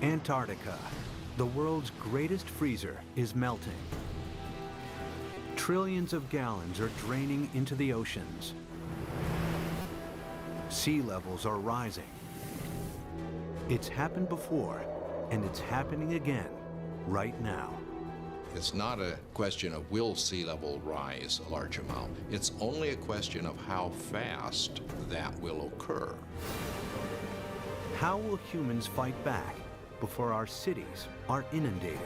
Antarctica, the world's greatest freezer, is melting. Trillions of gallons are draining into the oceans. Sea levels are rising. It's happened before, and it's happening again right now. It's not a question of will sea level rise a large amount. It's only a question of how fast that will occur. How will humans fight back before our cities are inundated?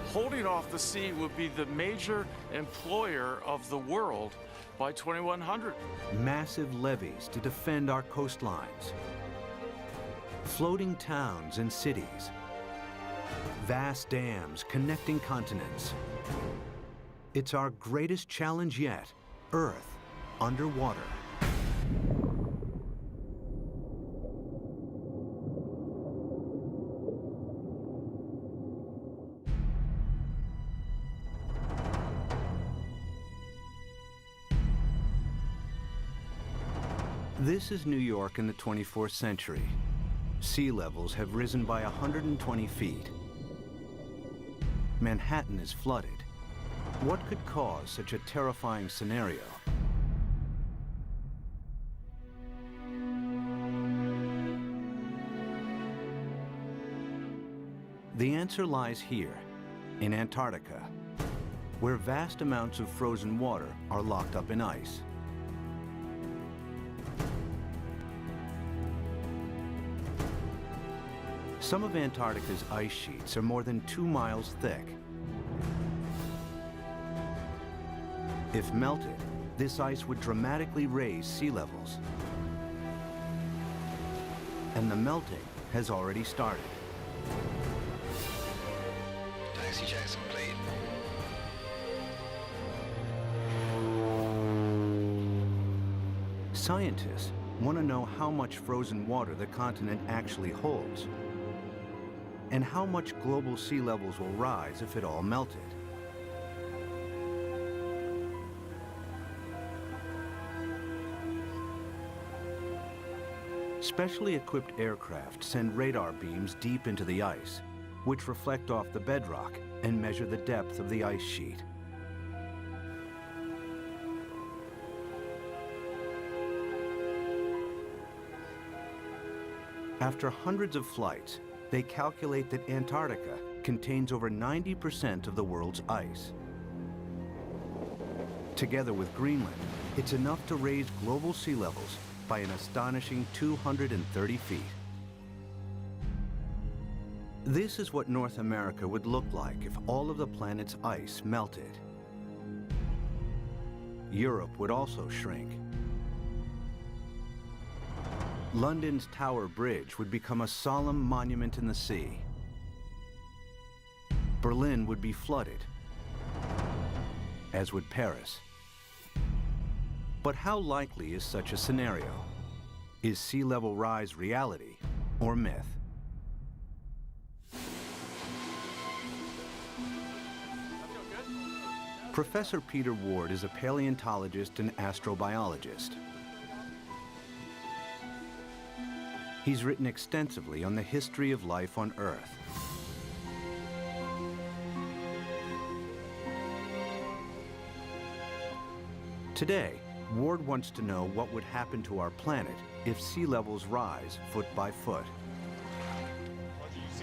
Holding off the sea would be the major employer of the world by 2100. Massive levees to defend our coastlines. Floating towns and cities. Vast dams connecting continents. It's our greatest challenge yet, Earth underwater. This is New York in the 24th century. Sea levels have risen by 120 feet. Manhattan is flooded. What could cause such a terrifying scenario? The answer lies here, in Antarctica, where vast amounts of frozen water are locked up in ice. Some of Antarctica's ice sheets are more than 2 miles thick. If melted, this ice would dramatically raise sea levels. And the melting has already started. Taxi Jackson, please. Scientists want to know how much frozen water the continent actually holds, and how much global sea levels will rise if it all melted. Specially equipped aircraft send radar beams deep into the ice, which reflect off the bedrock and measure the depth of the ice sheet. After hundreds of flights, they calculate that Antarctica contains over 90% of the world's ice. Together with Greenland, it's enough to raise global sea levels by an astonishing 230 feet. This is what North America would look like if all of the planet's ice melted. Europe would also shrink. London's Tower Bridge would become a solemn monument in the sea. Berlin would be flooded, as would Paris. But how likely is such a scenario? Is sea level rise reality or myth? Professor Peter Ward is a paleontologist and astrobiologist. He's written extensively on the history of life on Earth. Today, Ward wants to know what would happen to our planet if sea levels rise foot by foot.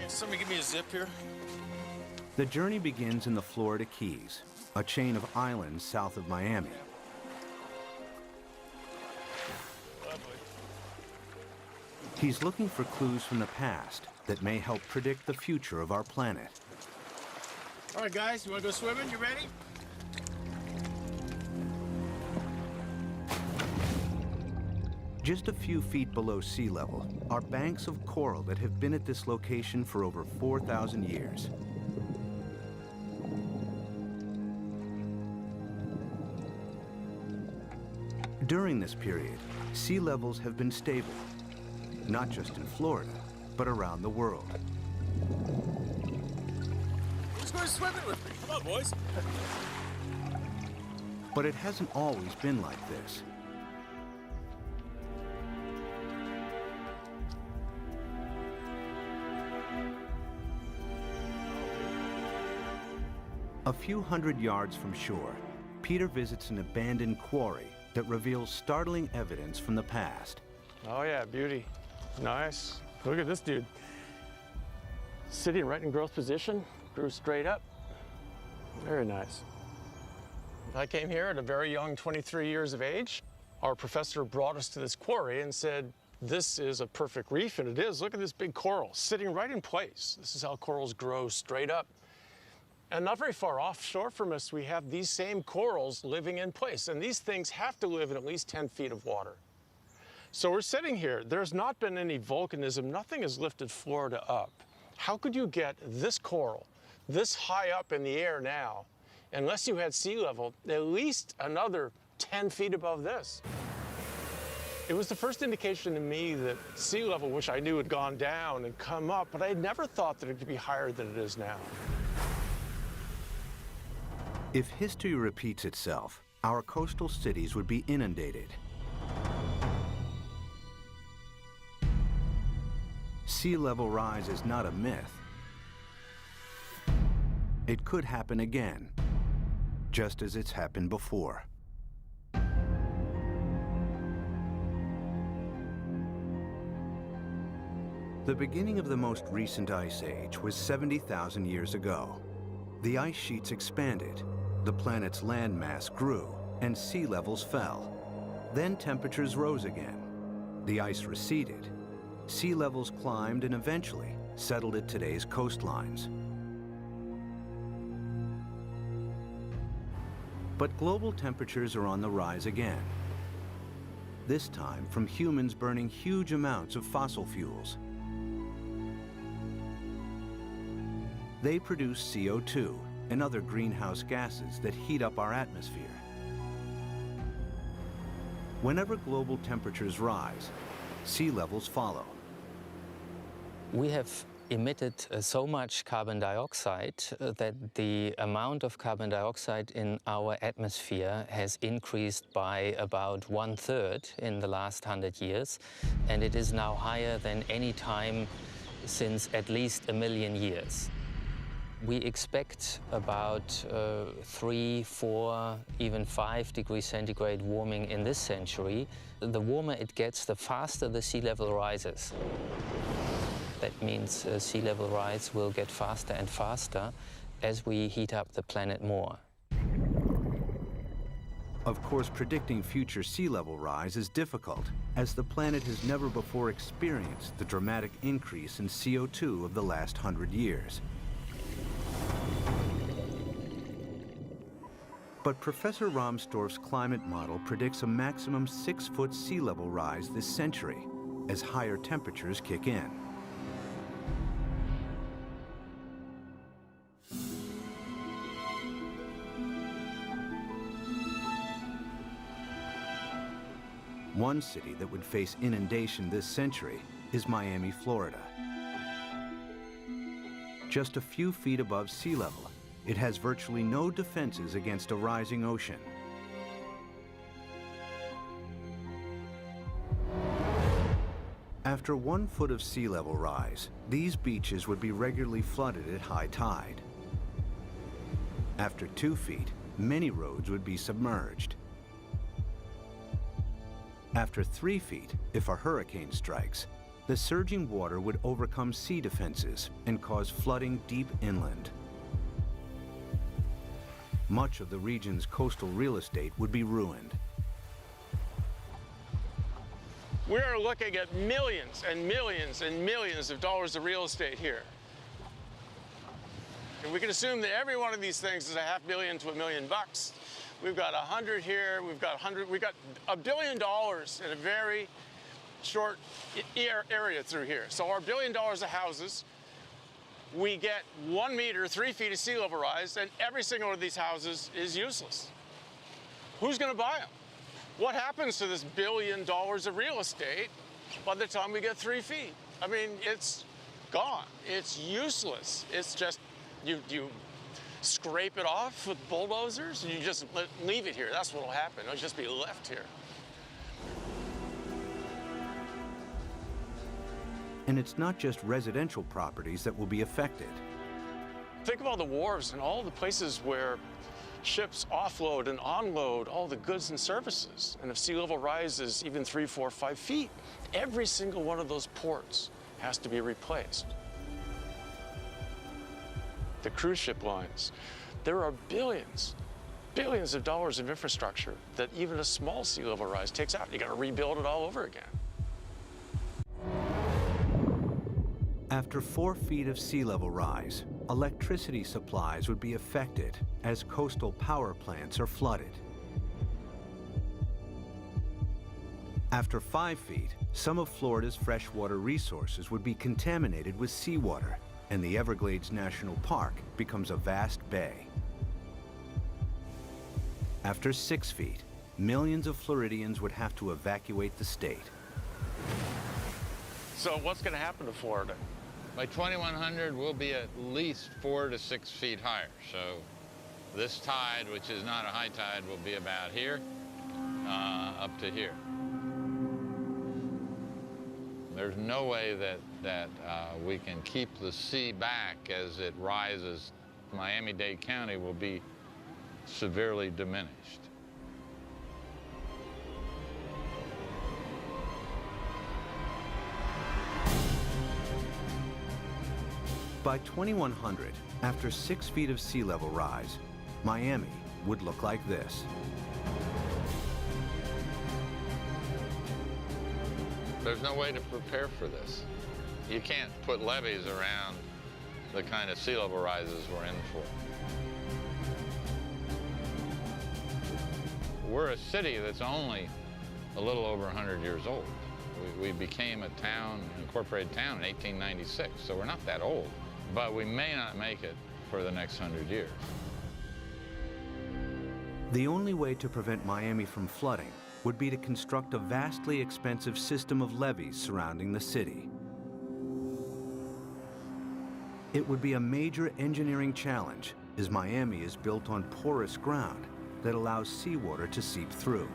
Somebody give me a zip here. The journey begins in the Florida Keys, a chain of islands south of Miami. He's looking for clues from the past that may help predict the future of our planet. All right, guys, you want to go swimming? You ready? Just a few feet below sea level are banks of coral that have been at this location for over 4,000 years. During this period, sea levels have been stable, not just in Florida, but around the world. Who's going swimming with me? Come on, boys. But it hasn't always been like this. A few hundred yards from shore, Peter visits an abandoned quarry that reveals startling evidence from the past. Oh yeah, beauty. Nice. Look at this dude. Sitting right in growth position, grew straight up. Very nice. I came here at a very young 23 years of age. Our professor brought us to this quarry and said, this is a perfect reef, and it is. Look at this big coral sitting right in place. This is how corals grow straight up. And not very far offshore from us, we have these same corals living in place. And these things have to live in at least 10 feet of water. So we're sitting here. There's not been any volcanism. Nothing has lifted Florida up. How could you get this coral this high up in the air now, unless you had sea level, at least another 10 feet above this? It was the first indication to me that sea level, which I knew had gone down and come up, but I had never thought that it could be higher than it is now. If history repeats itself, our coastal cities would be inundated. Sea level rise is not a myth. It could happen again, just as it's happened before. The beginning of the most recent ice age was 70,000 years ago. The ice sheets expanded, the planet's landmass grew, and sea levels fell. Then temperatures rose again. The ice receded. Sea levels climbed and eventually settled at today's coastlines. But global temperatures are on the rise again. This time from humans burning huge amounts of fossil fuels. They produce CO2 and other greenhouse gases that heat up our atmosphere. Whenever global temperatures rise, sea levels follow. We have emitted so much carbon dioxide that the amount of carbon dioxide in our atmosphere has increased by about 1/3 in the last 100 years, and it is now higher than any time since at least 1 million years. We expect about 3, 4, even 5 degrees centigrade warming in this century. The warmer it gets, the faster the sea level rises. That means sea level rise will get faster and faster as we heat up the planet more. Of course, predicting future sea level rise is difficult, as the planet has never before experienced the dramatic increase in CO2 of the last 100 years. But Professor Rahmstorf's climate model predicts a maximum 6-foot sea level rise this century as higher temperatures kick in. One city that would face inundation this century is Miami, Florida. Just a few feet above sea level, it has virtually no defenses against a rising ocean. After 1 foot of sea level rise, these beaches would be regularly flooded at high tide. After 2 feet, many roads would be submerged. After 3 feet, if a hurricane strikes, the surging water would overcome sea defenses and cause flooding deep inland. Much of the region's coastal real estate would be ruined. We are looking at millions and millions and millions of dollars of real estate here. And we can assume that every one of these things is $500,000 to $1 million. We've got 100 here, we've got $1 billion in a very short area through here. So our $1 billion of houses, we get 1 meter, 3 feet of sea level rise, and every single one of these houses is useless. Who's gonna buy them? What happens to this $1 billion of real estate by the time we get 3 feet? I mean, it's gone. It's useless. It's just, you scrape it off with bulldozers and you just leave it here. That's what'll happen. It'll just be left here. And it's not just residential properties that will be affected. Think of all the wharves and all the places where ships offload and unload all the goods and services. And if sea level rises even 3, 4, 5 feet, every single one of those ports has to be replaced. The cruise ship lines, there are billions of dollars of infrastructure that even a small sea level rise takes out. You got to rebuild it all over again. After 4 feet of sea level rise, electricity supplies would be affected as coastal power plants are flooded. After 5 feet, some of Florida's freshwater resources would be contaminated with seawater, and the Everglades National Park becomes a vast bay. After 6 feet, millions of Floridians would have to evacuate the state. So what's going to happen to Florida? By 2100, we'll be at least 4 to 6 feet higher. So this tide, which is not a high tide, will be about here, up to here. There's no way that we can keep the sea back as it rises. Miami-Dade County will be severely diminished. By 2100, after 6 feet of sea level rise, Miami would look like this. There's no way to prepare for this. You can't put levees around the kind of sea level rises we're in for. We're a city that's only a little over 100 years old. We became a town, an incorporated town in 1896, so we're not that old. But we may not make it for the next 100 years. The only way to prevent Miami from flooding would be to construct a vastly expensive system of levees surrounding the city. It would be a major engineering challenge, as Miami is built on porous ground that allows seawater to seep through.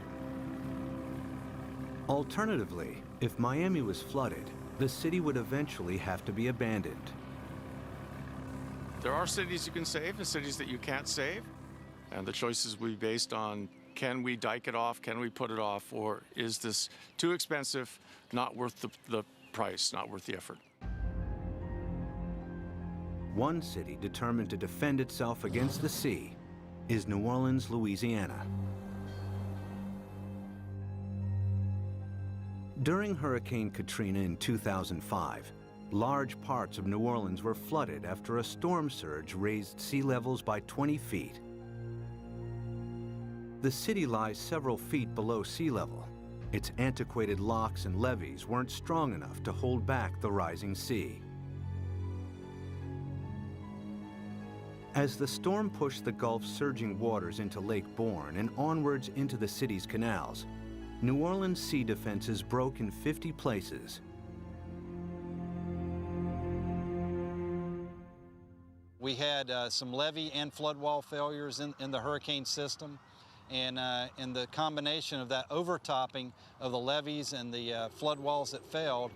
Alternatively, if Miami was flooded, the city would eventually have to be abandoned. There are cities you can save and cities that you can't save. And the choices will be based on, can we dike it off, can we put it off, or is this too expensive, not worth the price, not worth the effort? One city determined to defend itself against the sea is New Orleans, Louisiana. During Hurricane Katrina in 2005, large parts of New Orleans were flooded after a storm surge raised sea levels by 20 feet. The city lies several feet below sea level. Its antiquated locks and levees weren't strong enough to hold back the rising sea. As the storm pushed the Gulf's surging waters into Lake Borgne and onwards into the city's canals, New Orleans' sea defenses broke in 50 places. We had some levee and flood wall failures in the hurricane system, and the combination of that overtopping of the levees and the flood walls that failed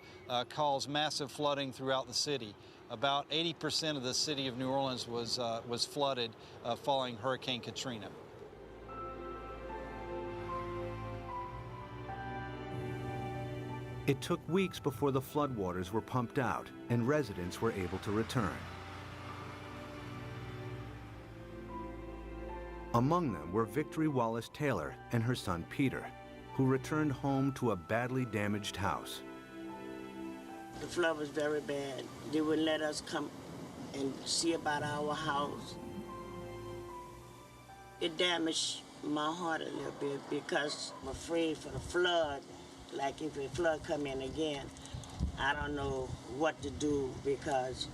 caused massive flooding throughout the city. About 80% of the city of New Orleans was flooded following Hurricane Katrina. It took weeks before the floodwaters were pumped out and residents were able to return. Among them were Victory Wallace Taylor and her son Peter, who returned home to a badly damaged house. The flood was very bad. They wouldn't let us come and see about our house. It damaged my heart a little bit because I'm afraid for the flood. Like if the flood come in again, I don't know what to do because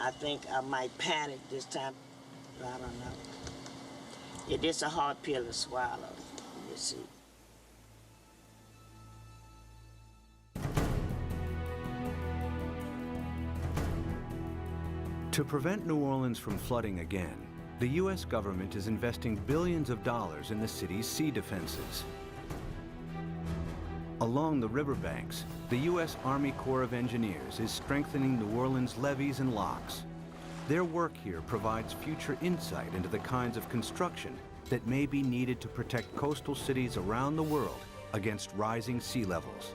I think I might panic this time. I don't know. It is a hard pill to swallow, you see. To prevent New Orleans from flooding again, the U.S. government is investing billions of dollars in the city's sea defenses. Along the riverbanks, the U.S. Army Corps of Engineers is strengthening New Orleans' levees and locks. Their work here provides future insight into the kinds of construction that may be needed to protect coastal cities around the world against rising sea levels.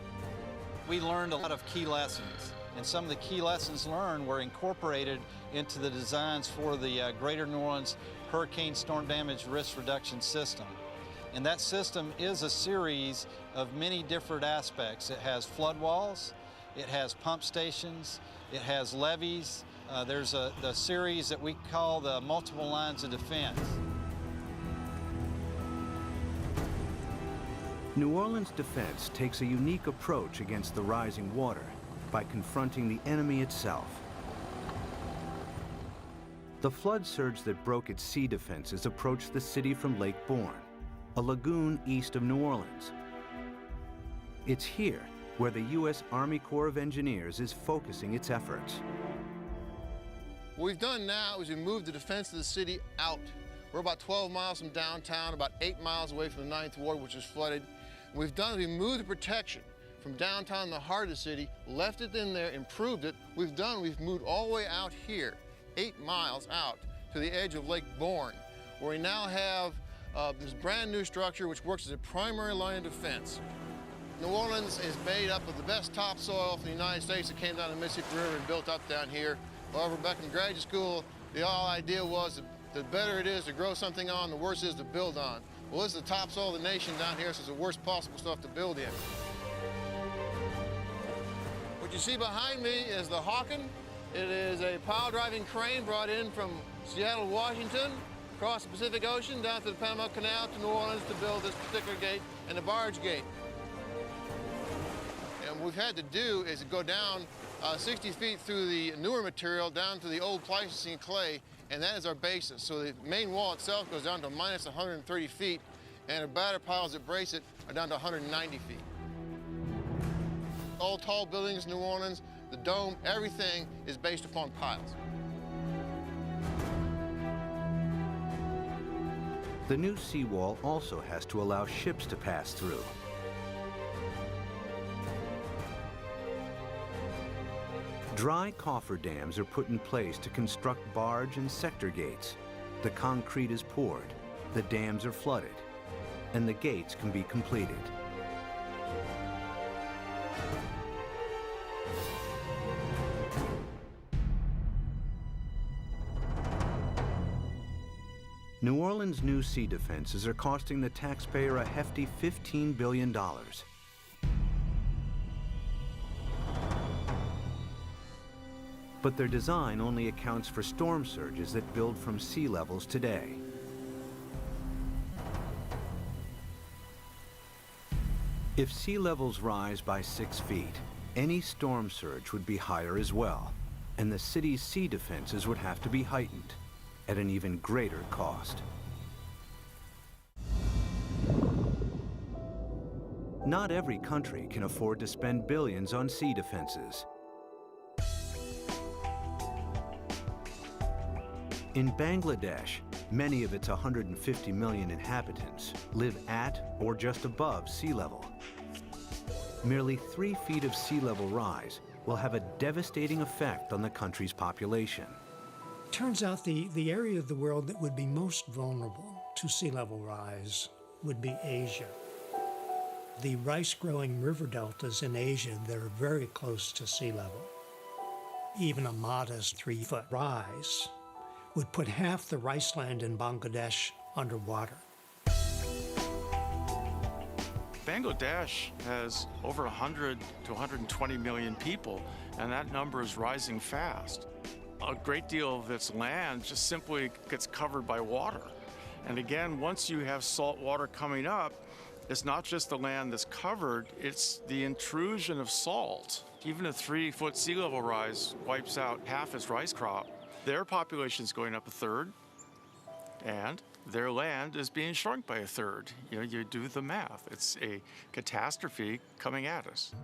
We learned a lot of key lessons, and some of the key lessons learned were incorporated into the designs for the Greater New Orleans Hurricane Storm Damage Risk Reduction System. And that system is a series of many different aspects. It has flood walls, it has pump stations, it has levees. There's the series that we call the multiple lines of defense. New Orleans defense takes a unique approach against the rising water by confronting the enemy itself. The flood surge that broke its sea defenses approached the city from Lake Bourne, a lagoon east of New Orleans. It's here where the U.S. Army Corps of Engineers is focusing its efforts. What we've done now is we moved the defense of the city out. We're about 12 miles from downtown, about 8 miles away from the 9th Ward, which is flooded. What we've done is we moved the protection from downtown, the heart of the city, left it in there, improved it. We've moved all the way out here, 8 miles out to the edge of Lake Bourne, where we now have this brand new structure which works as a primary line of defense. New Orleans is made up of the best topsoil from the United States that came down the Mississippi River and built up down here. However, back in graduate school, the whole idea was that the better it is to grow something on, the worse it is to build on. Well, this is the topsoil of the nation down here, so it's the worst possible stuff to build in. What you see behind me is the Hawken. It is a pile-driving crane brought in from Seattle, Washington, across the Pacific Ocean, down to the Panama Canal to New Orleans to build this particular gate and the barge gate. And what we've had to do is go down 60 feet through the newer material down to the old Pleistocene clay, and that is our basis. So the main wall itself goes down to minus 130 feet, and the batter piles that brace it are down to 190 feet. All tall buildings in New Orleans, the dome, everything is based upon piles. The new seawall also has to allow ships to pass through. Dry cofferdams are put in place to construct barge and sector gates. The concrete is poured, the dams are flooded, and the gates can be completed. New Orleans' new sea defenses are costing the taxpayer a hefty $15 billion. But their design only accounts for storm surges that build from sea levels today. If sea levels rise by 6 feet, any storm surge would be higher as well, and the city's sea defenses would have to be heightened at an even greater cost. Not every country can afford to spend billions on sea defenses. In Bangladesh, many of its 150 million inhabitants live at or just above sea level. Merely 3 feet of sea level rise will have a devastating effect on the country's population. Turns out the area of the world that would be most vulnerable to sea level rise would be Asia. The rice-growing river deltas in Asia that are very close to sea level. Even a modest 3-foot rise would put half the rice land in Bangladesh underwater. Bangladesh has over 100 to 120 million people, and that number is rising fast. A great deal of its land just simply gets covered by water. And again, once you have salt water coming up, it's not just the land that's covered, it's the intrusion of salt. Even a 3-foot sea level rise wipes out half its rice crop. Their population is going up a third, and their land is being shrunk by a third. You know, you do the math. It's a catastrophe coming at us.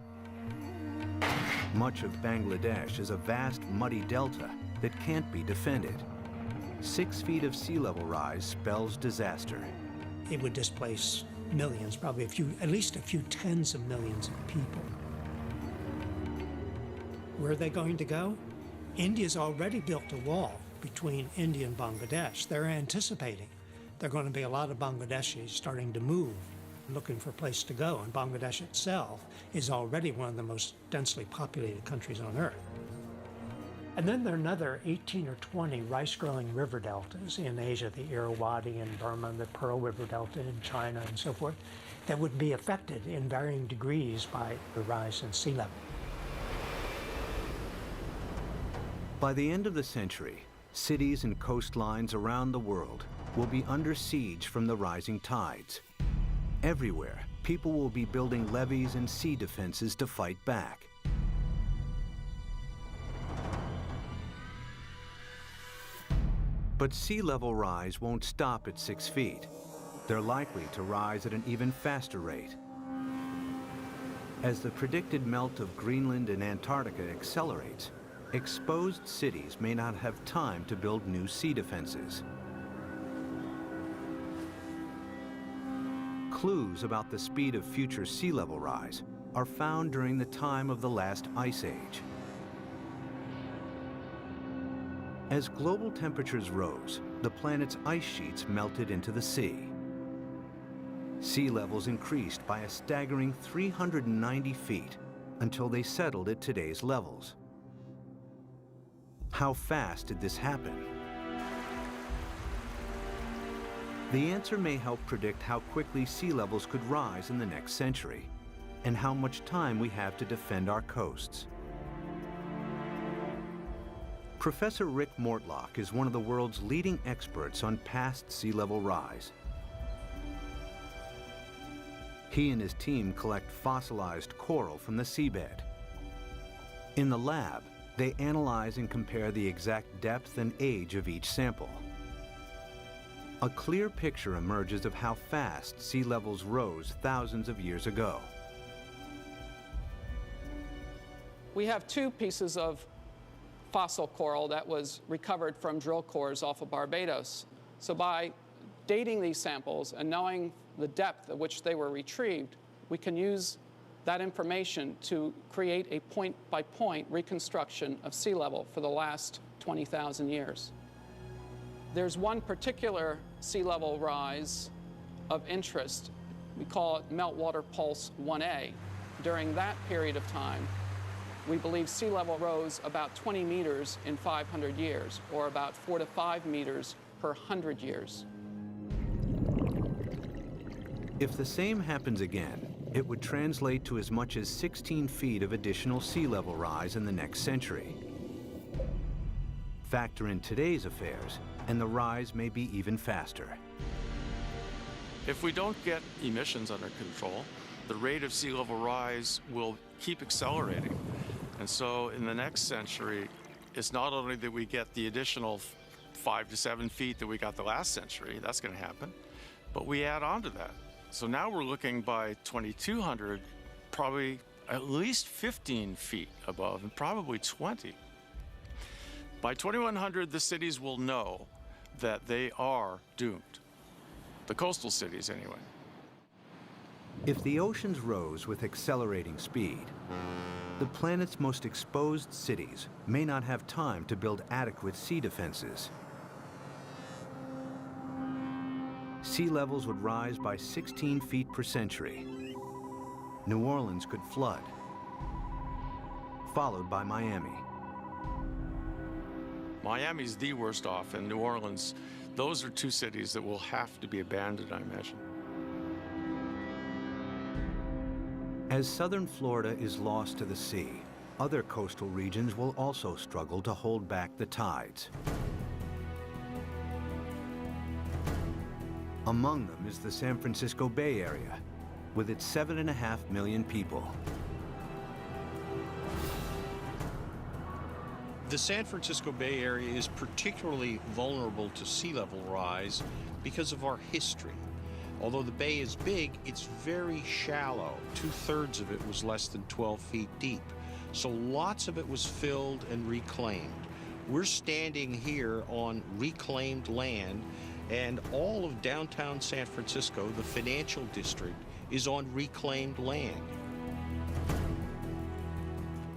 Much of Bangladesh is a vast muddy delta that can't be defended. 6 feet of sea level rise spells disaster. It would displace millions, probably at least a few tens of millions of people. Where are they going to go? India's already built a wall between India and Bangladesh. They're anticipating there are going to be a lot of Bangladeshis starting to move, looking for a place to go, and Bangladesh itself is already one of the most densely populated countries on Earth. And then there are another 18 or 20 rice-growing river deltas in Asia, the Irrawaddy in Burma, the Pearl River Delta in China, and so forth, that would be affected in varying degrees by the rise in sea level. By the end of the century, cities and coastlines around the world will be under siege from the rising tides. Everywhere, people will be building levees and sea defenses to fight back. But sea level rise won't stop at 6 feet. They're likely to rise at an even faster rate. As the predicted melt of Greenland and Antarctica accelerates, exposed cities may not have time to build new sea defenses. Clues about the speed of future sea level rise are found during the time of the last ice age. As global temperatures rose, the planet's ice sheets melted into the sea. Sea levels increased by a staggering 390 feet until they settled at today's levels. How fast did this happen? The answer may help predict how quickly sea levels could rise in the next century, and how much time we have to defend our coasts. Professor Rick Mortlock is one of the world's leading experts on past sea level rise. He and his team collect fossilized coral from the seabed. In the lab, they analyze and compare the exact depth and age of each sample. A clear picture emerges of how fast sea levels rose thousands of years ago. We have two pieces of fossil coral that was recovered from drill cores off of Barbados. So by dating these samples and knowing the depth at which they were retrieved, we can use that information to create a point-by-point reconstruction of sea level for the last 20,000 years. There's one particular sea level rise of interest. We call it Meltwater Pulse 1A. During that period of time, we believe sea level rose about 20 meters in 500 years, or about 4 to 5 meters per 100 years. If the same happens again, it would translate to as much as 16 feet of additional sea level rise in the next century. Factor in today's affairs, and the rise may be even faster. If we don't get emissions under control, the rate of sea level rise will keep accelerating. And so in the next century, it's not only that we get the additional 5 to 7 feet that we got the last century, that's going to happen, but we add on to that. So now we're looking by 2200, probably at least 15 feet above, and probably 20. By 2100, the cities will know that they are doomed. The coastal cities, anyway. If the oceans rose with accelerating speed, the planet's most exposed cities may not have time to build adequate sea defenses. Sea levels would rise by 16 feet per century. New Orleans could flood, followed by Miami. Miami's the worst off, and New Orleans, those are two cities that will have to be abandoned, I imagine. As southern Florida is lost to the sea, other coastal regions will also struggle to hold back the tides. Among them is the San Francisco Bay Area, with its 7.5 million people. The San Francisco Bay Area is particularly vulnerable to sea level rise because of our history. Although the bay is big, it's very shallow. 2/3 of it was less than 12 feet deep. So lots of it was filled and reclaimed. We're standing here on reclaimed land, and all of downtown San Francisco, the financial district, is on reclaimed land.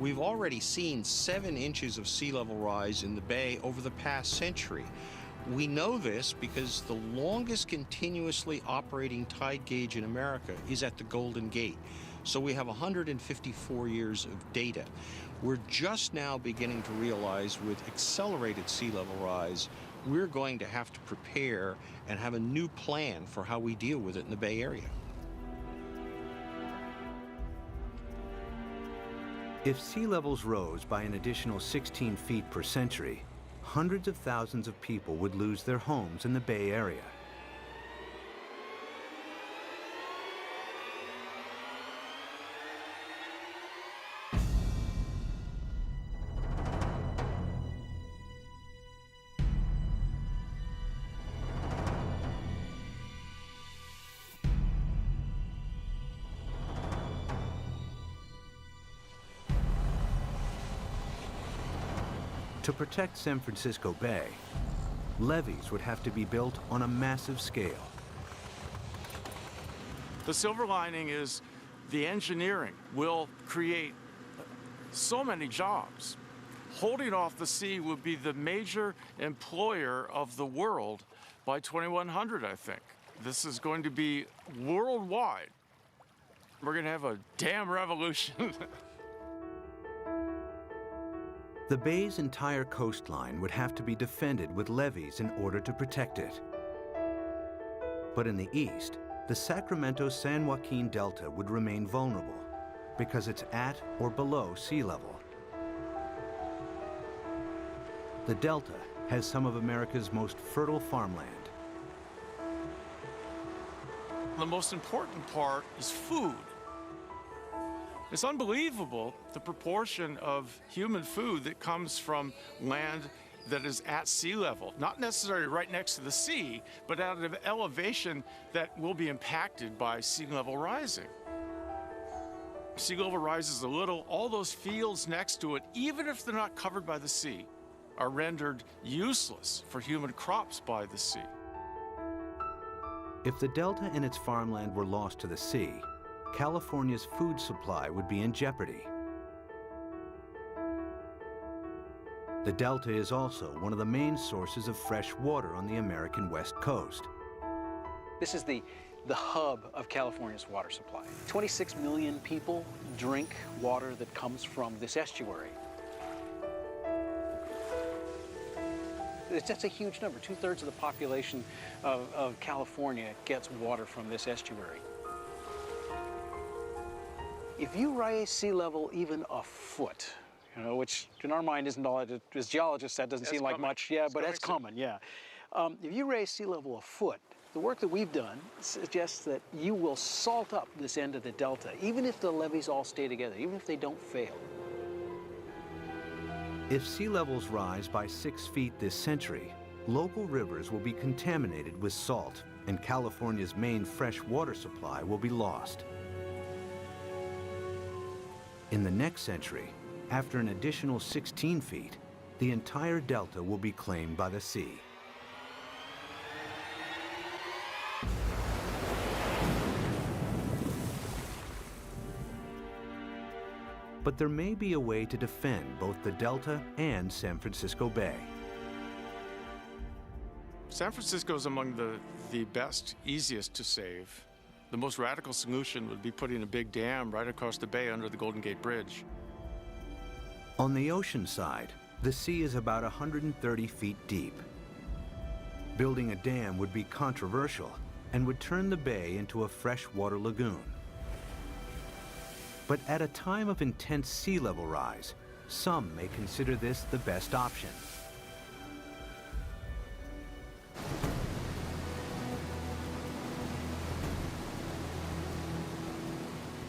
We've already seen 7 inches of sea level rise in the bay over the past century. We know this because the longest continuously operating tide gauge in America is at the Golden Gate. So we have 154 years of data. We're just now beginning to realize with accelerated sea level rise, we're going to have to prepare and have a new plan for how we deal with it in the Bay Area. If sea levels rose by an additional 16 feet per century, hundreds of thousands of people would lose their homes in the Bay Area. To protect San Francisco Bay, levees would have to be built on a massive scale. The silver lining is the engineering will create so many jobs. Holding off the sea will be the major employer of the world by 2100, I think. This is going to be worldwide. We're going to have a dam revolution. The bay's entire coastline would have to be defended with levees in order to protect it. But in the east, the Sacramento-San Joaquin Delta would remain vulnerable because it's at or below sea level. The Delta has some of America's most fertile farmland. The most important part is food. It's unbelievable the proportion of human food that comes from land that is at sea level, not necessarily right next to the sea, but at an elevation that will be impacted by sea level rising. Sea level rises a little, all those fields next to it, even if they're not covered by the sea, are rendered useless for human crops by the sea. If the Delta and its farmland were lost to the sea, California's food supply would be in jeopardy. The Delta is also one of the main sources of fresh water on the American West Coast. This is the hub of California's water supply. 26 million people drink water that comes from this estuary. That's a huge number. 2/3 of the population of California gets water from this estuary. If you raise sea level even a foot, which in our mind isn't all, as geologists, that doesn't seem like much, yeah, but that's common, yeah. If you raise sea level a foot, the work that we've done suggests that you will salt up this end of the Delta, even if the levees all stay together, even if they don't fail. If sea levels rise by 6 feet this century, local rivers will be contaminated with salt, and California's main fresh water supply will be lost. In the next century, after an additional 16 feet, the entire delta will be claimed by the sea. But there may be a way to defend both the delta and San Francisco Bay. San Francisco is among the best, easiest to save. The most radical solution would be putting a big dam right across the bay under the Golden Gate Bridge. On the ocean side, the sea is about 130 feet deep. Building a dam would be controversial and would turn the bay into a freshwater lagoon. But at a time of intense sea level rise, some may consider this the best option.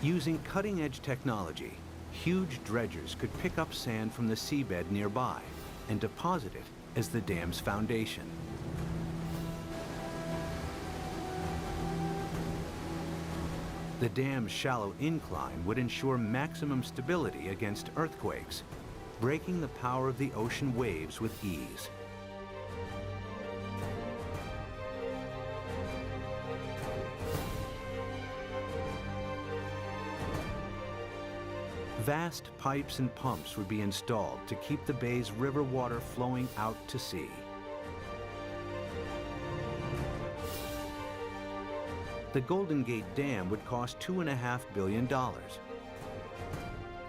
Using cutting-edge technology, huge dredgers could pick up sand from the seabed nearby and deposit it as the dam's foundation. The dam's shallow incline would ensure maximum stability against earthquakes, breaking the power of the ocean waves with ease. Vast pipes and pumps would be installed to keep the bay's river water flowing out to sea. The Golden Gate Dam would cost $2.5 billion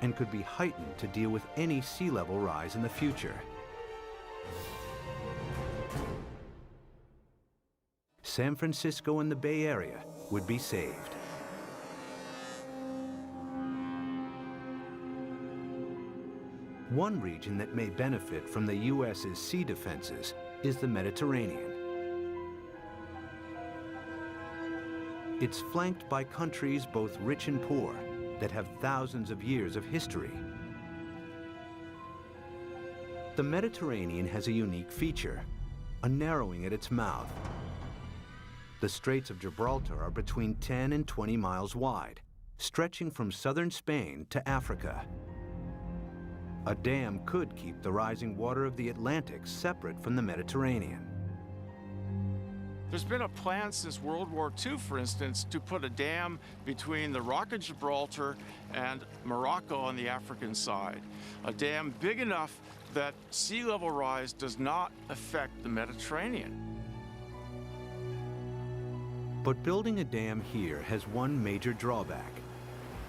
and could be heightened to deal with any sea level rise in the future. San Francisco and the Bay Area would be saved. One region that may benefit from the U.S.'s sea defenses is the Mediterranean. It's flanked by countries both rich and poor that have thousands of years of history. The Mediterranean has a unique feature, a narrowing at its mouth. The Straits of Gibraltar are between 10 and 20 miles wide, stretching from southern Spain to Africa. A dam could keep the rising water of the Atlantic separate from the Mediterranean. There's been a plan since World War II, for instance, to put a dam between the Rock of Gibraltar and Morocco on the African side. A dam big enough that sea level rise does not affect the Mediterranean. But building a dam here has one major drawback.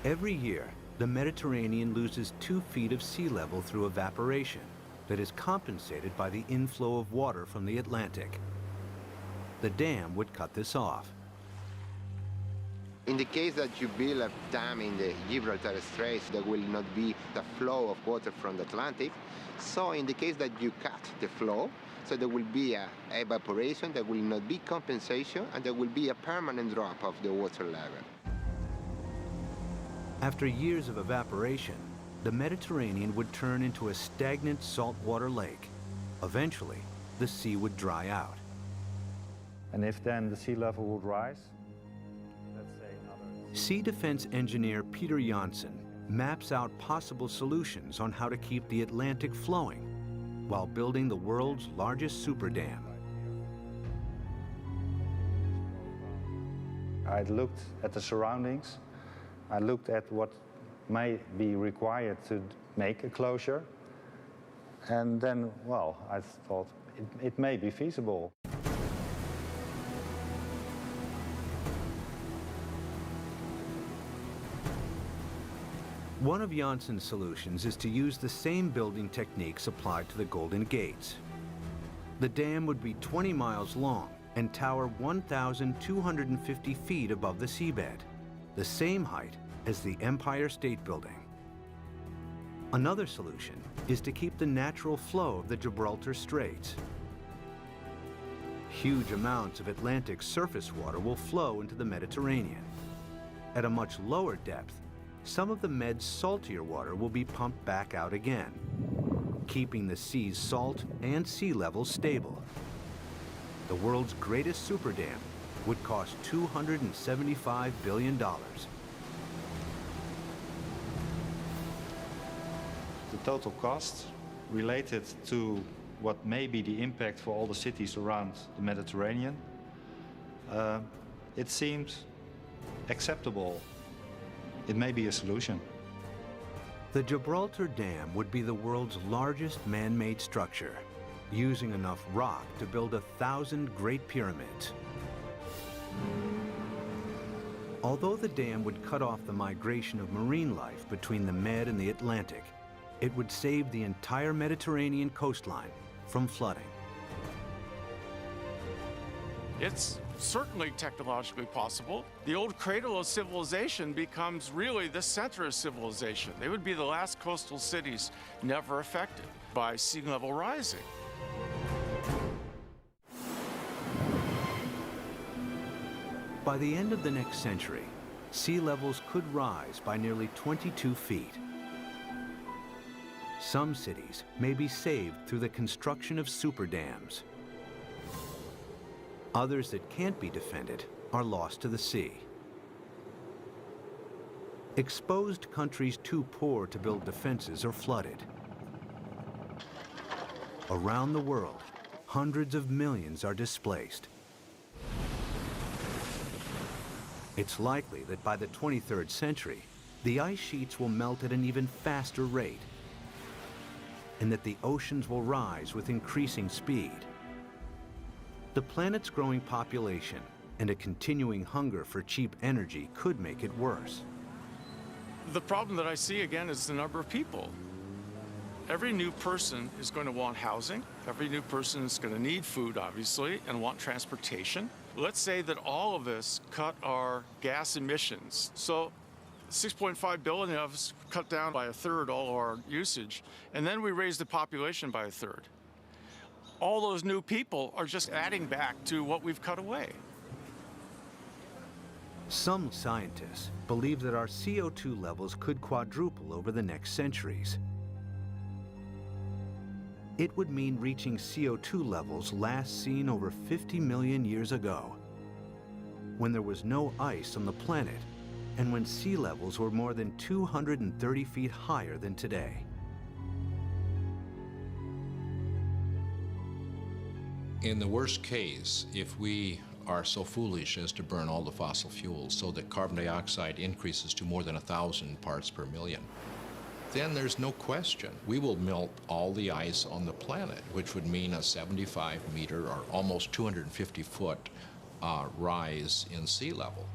Every year, the Mediterranean loses 2 feet of sea level through evaporation that is compensated by the inflow of water from the Atlantic. The dam would cut this off. In the case that you build a dam in the Gibraltar Straits, there will not be the flow of water from the Atlantic. So in the case that you cut the flow, so there will be a evaporation, there will not be compensation, and there will be a permanent drop of the water level. After years of evaporation, the Mediterranean would turn into a stagnant saltwater lake. Eventually, the sea would dry out. And if then the sea level would rise, let's say another... Sea defense engineer Peter Janssen maps out possible solutions on how to keep the Atlantic flowing while building the world's largest super dam. I looked at the surroundings. I looked at what may be required to make a closure. And then, well, I thought it may be feasible. One of Janssen's solutions is to use the same building techniques applied to the Golden Gates. The dam would be 20 miles long and tower 1,250 feet above the seabed, the same height as the Empire State Building. Another solution is to keep the natural flow of the Gibraltar Straits. Huge amounts of Atlantic surface water will flow into the Mediterranean. At a much lower depth, some of the Med's saltier water will be pumped back out again, keeping the sea's salt and sea level stable. The world's greatest super dam would cost $275 billion. The total cost related to what may be the impact for all the cities around the Mediterranean, it seemed acceptable. It may be a solution. The Gibraltar Dam would be the world's largest man-made structure, using enough rock to build 1,000 Great Pyramids. Although the dam would cut off the migration of marine life between the Med and the Atlantic, it would save the entire Mediterranean coastline from flooding. It's certainly technologically possible. The old cradle of civilization becomes really the center of civilization. They would be the last coastal cities never affected by sea level rising. By the end of the next century, sea levels could rise by nearly 22 feet. Some cities may be saved through the construction of super dams. Others that can't be defended are lost to the sea. Exposed countries too poor to build defenses are flooded. Around the world, hundreds of millions are displaced. It's likely that by the 23rd century, the ice sheets will melt at an even faster rate, and that the oceans will rise with increasing speed. The planet's growing population and a continuing hunger for cheap energy could make it worse. The problem that I see again is the number of people. Every new person is going to want housing. Every new person is going to need food, obviously, and want transportation. Let's say that all of us cut our gas emissions. So 6.5 billion of us cut down by a third all of our usage, and then we raise the population by a third. All those new people are just adding back to what we've cut away. Some scientists believe that our CO2 levels could quadruple over the next centuries. It would mean reaching CO2 levels last seen over 50 million years ago, when there was no ice on the planet and when sea levels were more than 230 feet higher than today. In the worst case, if we are so foolish as to burn all the fossil fuels so that carbon dioxide increases to more than 1,000 parts per million, then there's no question we will melt all the ice on the planet, which would mean a 75-meter or almost 250-foot rise in sea level.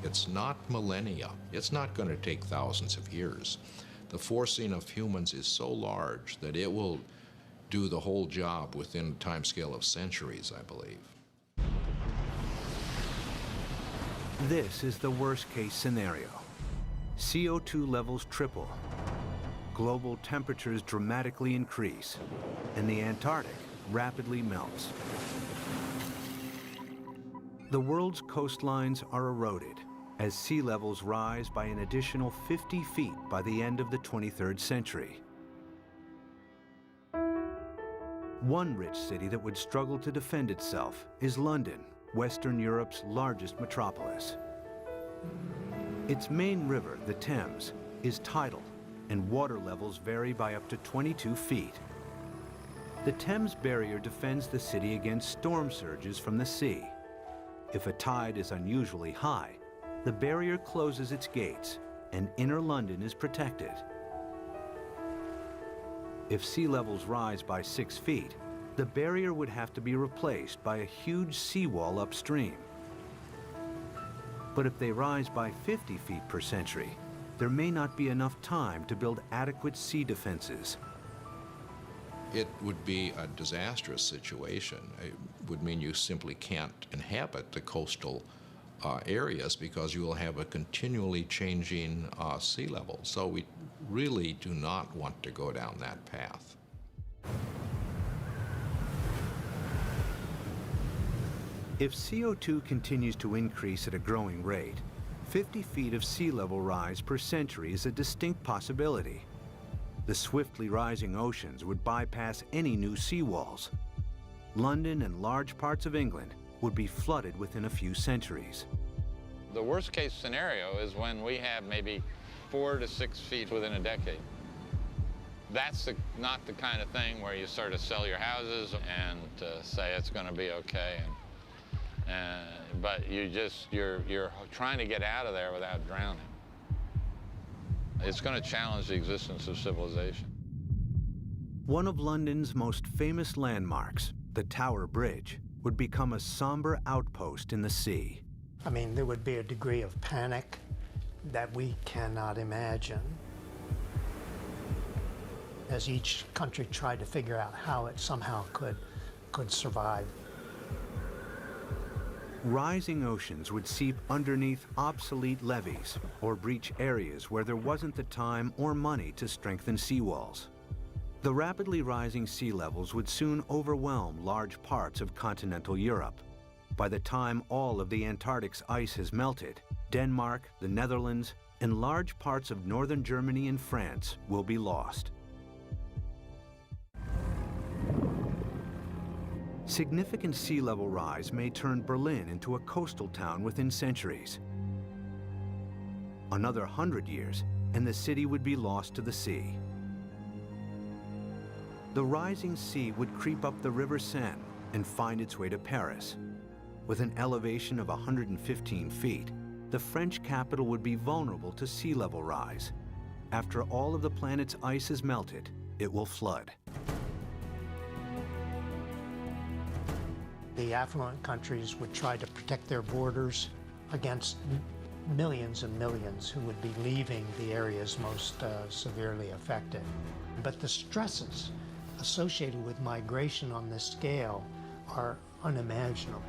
It's not millennia. It's not going to take thousands of years. The forcing of humans is so large that it will do the whole job within a timescale of centuries, I believe. This is the worst-case scenario. CO2 levels triple, global temperatures dramatically increase, and the Antarctic rapidly melts. The world's coastlines are eroded as sea levels rise by an additional 50 feet by the end of the 23rd century. One rich city that would struggle to defend itself is London, Western Europe's largest metropolis. Its main river, the Thames, is tidal, and water levels vary by up to 22 feet. The Thames barrier defends the city against storm surges from the sea. If a tide is unusually high, the barrier closes its gates, and inner London is protected. If sea levels rise by 6 feet, the barrier would have to be replaced by a huge seawall upstream. But if they rise by 50 feet per century, there may not be enough time to build adequate sea defenses. It would be a disastrous situation. It would mean you simply can't inhabit the coastal areas because you will have a continually changing sea level. So we really do not want to go down that path. If CO2 continues to increase at a growing rate, 50 feet of sea level rise per century is a distinct possibility. The swiftly rising oceans would bypass any new seawalls. London and large parts of England would be flooded within a few centuries. The worst case scenario is when we have maybe 4 to 6 feet within a decade. That's not the kind of thing where you sort of sell your houses and say it's going to be okay. But you're trying to get out of there without drowning. It's going to challenge the existence of civilization. One of London's most famous landmarks, the Tower Bridge, would become a somber outpost in the sea. I mean, there would be a degree of panic that we cannot imagine as each country tried to figure out how it somehow could survive. Rising oceans would seep underneath obsolete levees or breach areas where there wasn't the time or money to strengthen seawalls. The rapidly rising sea levels would soon overwhelm large parts of continental Europe. By the time all of the Antarctic's ice has melted, Denmark, the Netherlands, and large parts of northern Germany and France will be lost. Significant sea level rise may turn Berlin into a coastal town within centuries. Another 100 years, and the city would be lost to the sea. The rising sea would creep up the River Seine and find its way to Paris. With an elevation of 115 feet, the French capital would be vulnerable to sea level rise. After all of the planet's ice is melted, it will flood. The affluent countries would try to protect their borders against millions and millions who would be leaving the areas most severely affected. But the stresses associated with migration on this scale are unimaginable.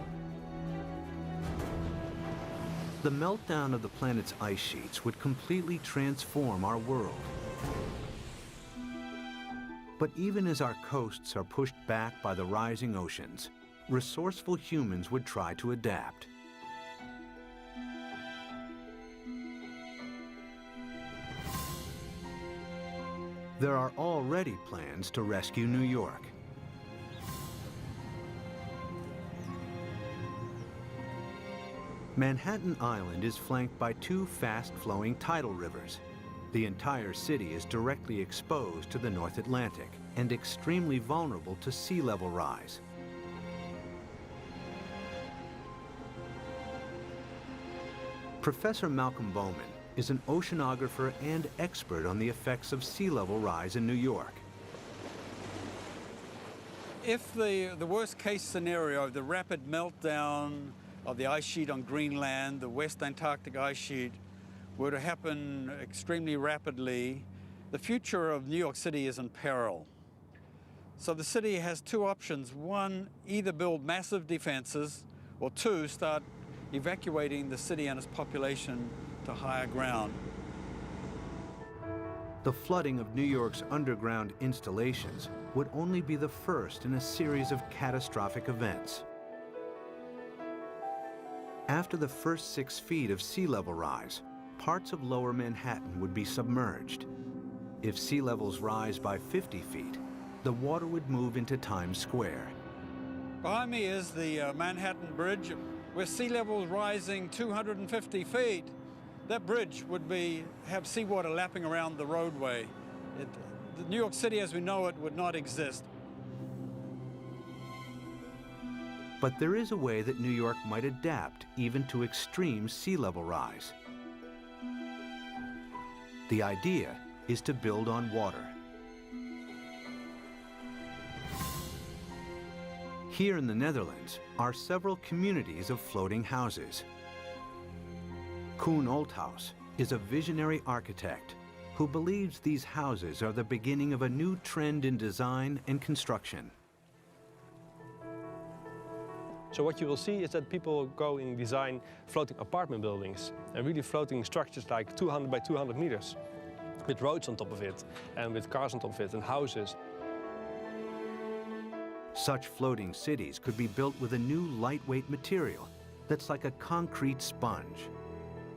The meltdown of the planet's ice sheets would completely transform our world. But even as our coasts are pushed back by the rising oceans, resourceful humans would try to adapt. There are already plans to rescue New York. Manhattan Island is flanked by two fast-flowing tidal rivers. The entire city is directly exposed to the North Atlantic and extremely vulnerable to sea level rise. Professor Malcolm Bowman is an oceanographer and expert on the effects of sea level rise in New York. If the worst case scenario, the rapid meltdown of the ice sheet on Greenland, the West Antarctic ice sheet, were to happen extremely rapidly, the future of New York City is in peril. So the city has two options. One, either build massive defenses, or two, start evacuating the city and its population to higher ground. The flooding of New York's underground installations would only be the first in a series of catastrophic events. After the first 6 feet of sea level rise, parts of lower Manhattan would be submerged. If sea levels rise by 50 feet, the water would move into Times Square. Behind me is the Manhattan Bridge, with sea levels rising 250 feet. That bridge would have seawater lapping around the roadway. New York City as we know it would not exist. But there is a way that New York might adapt even to extreme sea level rise. The idea is to build on water. Here in the Netherlands are several communities of floating houses. Koen Olthaus is a visionary architect who believes these houses are the beginning of a new trend in design and construction. So what you will see is that people go and design floating apartment buildings and really floating structures like 200 by 200 meters with roads on top of it and with cars on top of it and houses. Such floating cities could be built with a new lightweight material that's like a concrete sponge.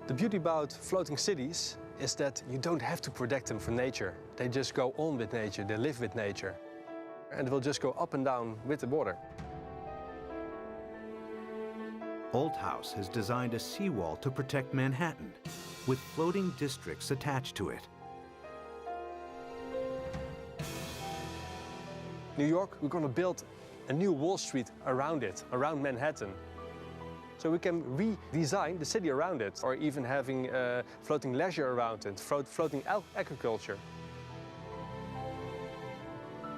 The beauty about floating cities is that you don't have to protect them from nature. They just go on with nature, they live with nature, and will just go up and down with the water. Olthaus has designed a seawall to protect Manhattan, with floating districts attached to it. New York, we're going to build a new Wall Street around it, around Manhattan. So we can redesign the city around it, or even having floating leisure around it, floating agriculture.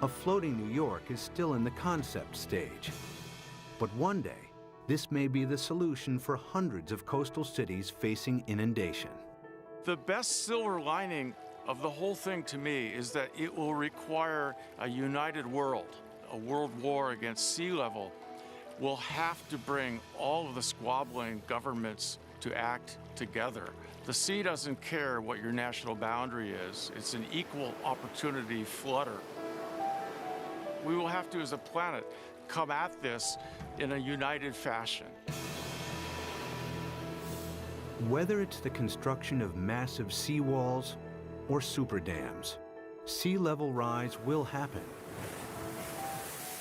A floating New York is still in the concept stage. But one day, this may be the solution for hundreds of coastal cities facing inundation. The best silver lining of the whole thing to me is that it will require a united world. A world war against sea level will have to bring all of the squabbling governments to act together. The sea doesn't care what your national boundary is. It's an equal opportunity flooder. We will have to, as a planet, come at this in a united fashion. Whether it's the construction of massive seawalls or super dams, sea level rise will happen.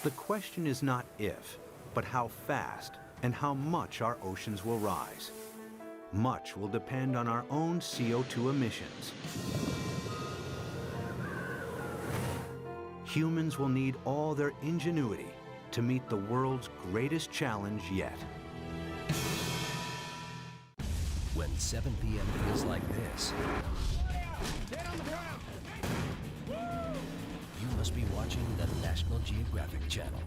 The question is not if, but how fast and how much our oceans will rise. Much will depend on our own CO2 emissions. Humans will need all their ingenuity to meet the world's greatest challenge yet. When when 7 p.m. feels like this, you must be watching the National Geographic Channel.